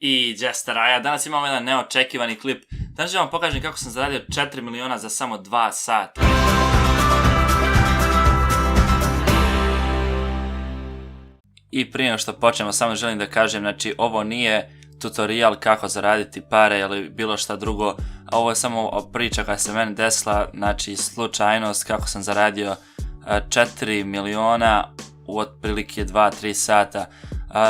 I Jester, a ja danas imamo jedan neočekivani klip. Danas ću vam pokažem kako sam zaradio 4 miliona za samo 2 sata. I prije nego što počnemo, samo želim da kažem, znači ovo nije tutorial kako zaraditi pare ili bilo šta drugo. Ovo je samo priča koja se meni desila, znači slučajnost kako sam zaradio 4 miliona u otprilike 2-3 sata.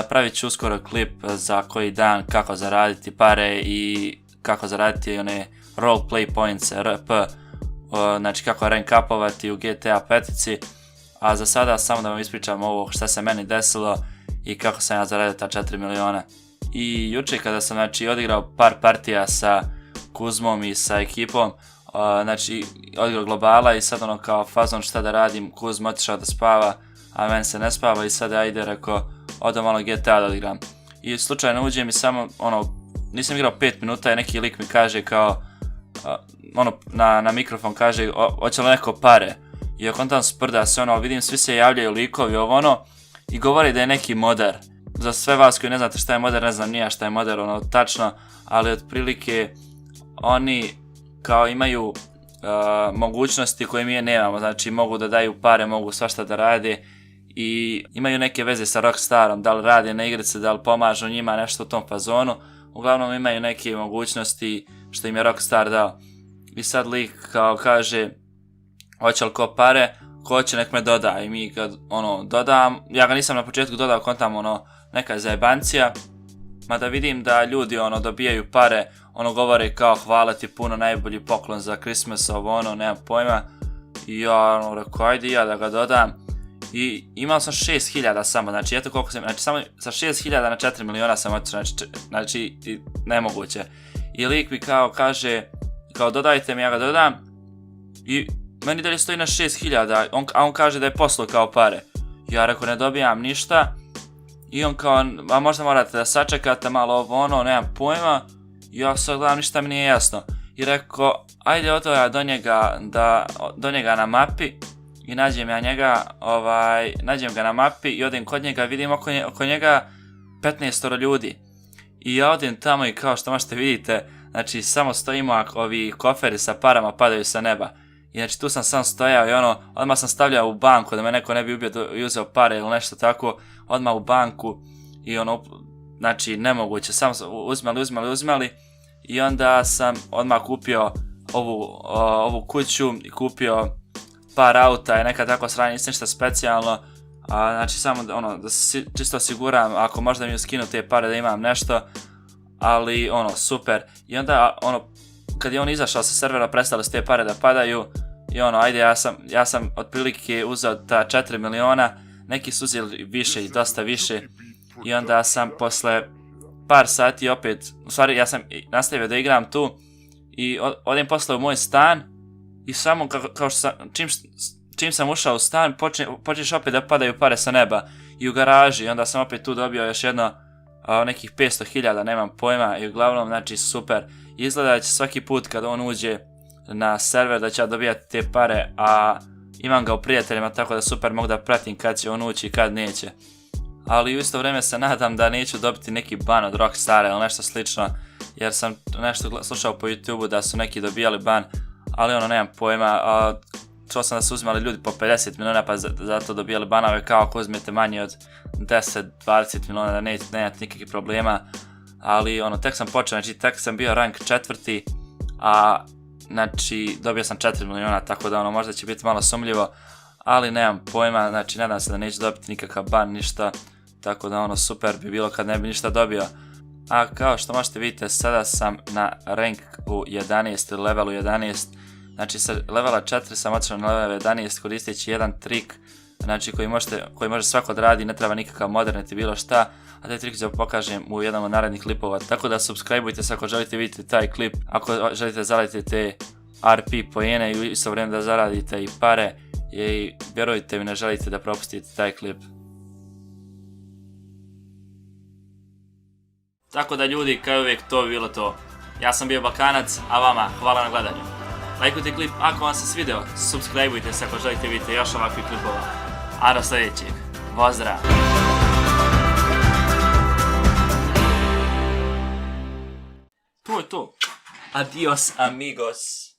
Pravit ću uskoro klip za koji dan kako zaraditi pare i kako zaraditi one roleplay points, RP, znači kako rank upovati u GTA 5. A za sada samo da vam ispričam ovo šta se meni desilo i kako sam ja zaradio ta 4 miliona. I juče kada sam znači odigrao par partija sa Kuzmom i sa ekipom, znači odigrao globala i sad ono kao fazon šta da radim, Kuzma otišao da spava, a meni se ne spava i sad ja ide rekao odo malo GTA da odigram. I slučajno uđem i samo ono, nisam igrao 5 minuta i neki lik mi kaže kao, ono na mikrofon kaže hoće li neko pare. I ako on tam sprda se ono, vidim svi se javljaju likovi ovo ono i govori da je neki modar. Za sve vas koji ne znate šta je modar, ne znam nija šta je modar ono tačno, ali otprilike oni kao imaju mogućnosti koje mi nemamo, znači mogu da daju pare, mogu svašta da rade i imaju neke veze sa Rockstarom, da li rade na igrice, da li pomažu njima nešto u tom fazonu, uglavnom imaju neke mogućnosti što im je Rockstar dao. I sad lik kao kaže hoće li ko pare, ko hoće nek me doda i mi kad ono dodam, ja ga nisam na početku dodao kontam ono neka zajebancija, mada vidim da ljudi ono dobijaju pare, ono govore kao hvala ti puno, najbolji poklon za Christmas, ovo ono, nemam pojma. I ja ono rekao ajde ja da ga dodam. I imao sam 6000 samo, znači eto koliko sam, znači samo sa 6000 na 4 miliona sam otišao, znači nemoguće. I lik mi kao kaže, kao dodajte mi, ja ga dodam i meni dalje stoji na 6000, a on kaže da je poslao kao pare. Ja rekao ne dobijam ništa i on kao, a možda morate da sačekate malo ovo ono, nemam pojma. I ja sad gledam, ništa mi nije jasno. I rekao, ajde odo ja do njega na mapi i nađem ja njega, nađem ga na mapi i odem kod njega, vidim oko njega 15 ljudi. I ja odem tamo i kao što možete vidite, znači samo stojimo, ovi koferi sa parama padaju sa neba. I znači tu sam sam stojao i ono, odmah sam stavljao u banku da me neko ne bi ubio i uzeo pare ili nešto tako, odmah u banku i ono, znači nemoguće, samo uzmali i onda sam odmah kupio ovu kuću i kupio par auta i neka tako sranje, nisam ništa specijalno, znači samo ono, da se čisto osiguram ako možda mi skinu te pare da imam nešto, ali ono super. I onda ono, kad je on izašao sa servera prestale su te pare da padaju i ono ajde ja sam otprilike uzeo ta 4 miliona, neki su uzeli više i dosta više i onda sam posle par sati opet, u stvari ja sam nastavio da igram tu i odem posle u moj stan i samo kao što sam, čim sam ušao u stan počneš opet da padaju pare sa neba i u garaži i onda sam opet tu dobio još jedno nekih 500.000, nemam pojma i uglavnom znači super. Izgleda da će svaki put kad on uđe na server da će ja dobijati te pare, a imam ga u prijateljima tako da super mogu da pratim kad će on ući i kad neće. Ali u isto vrijeme se nadam da neću dobiti neki ban od Rockstara ili nešto slično, jer sam nešto slušao po YouTubeu da su neki dobijali ban, ali ono nemam pojma. Čuo sam da su uzimali ljudi po 50 miliona pa zato dobijali banove, kao ako uzmete manje od 10-20 miliona da nemate nikakvih problema. Ali ono, tek sam počeo, znači tek sam bio rank 4, a znači dobio sam 4 miliona, tako da ono možda će biti malo sumljivo, ali nemam pojma, znači nadam se da neću dobiti nikakav ban, ništa, tako da ono super bi bilo kad ne bi ništa dobio. A kao što možete vidite, sada sam na rank u 11 ili levelu 11, znači sa levela 4 sam otišao na level 11 koristeći jedan trik, znači koji može svako da radi, ne treba nikakav modern niti bilo šta, a taj trik ću pokažem u jednom od narednih klipova, tako da subscribeujte se ako želite vidjeti taj klip, ako želite zaraditi te RP poene i u isto vrijeme da zaradite i pare i vjerujte mi ne želite da propustite taj klip. Tako da ljudi, kao uvijek to bi bilo to. Ja sam bio Balkanac, a vama hvala na gledanju. Lajkujte klip ako vam se svideo, subscribeujte se ako želite vidjeti još ovakvih klipova. A do sljedećeg, pozdrav! je to. Adios, amigos.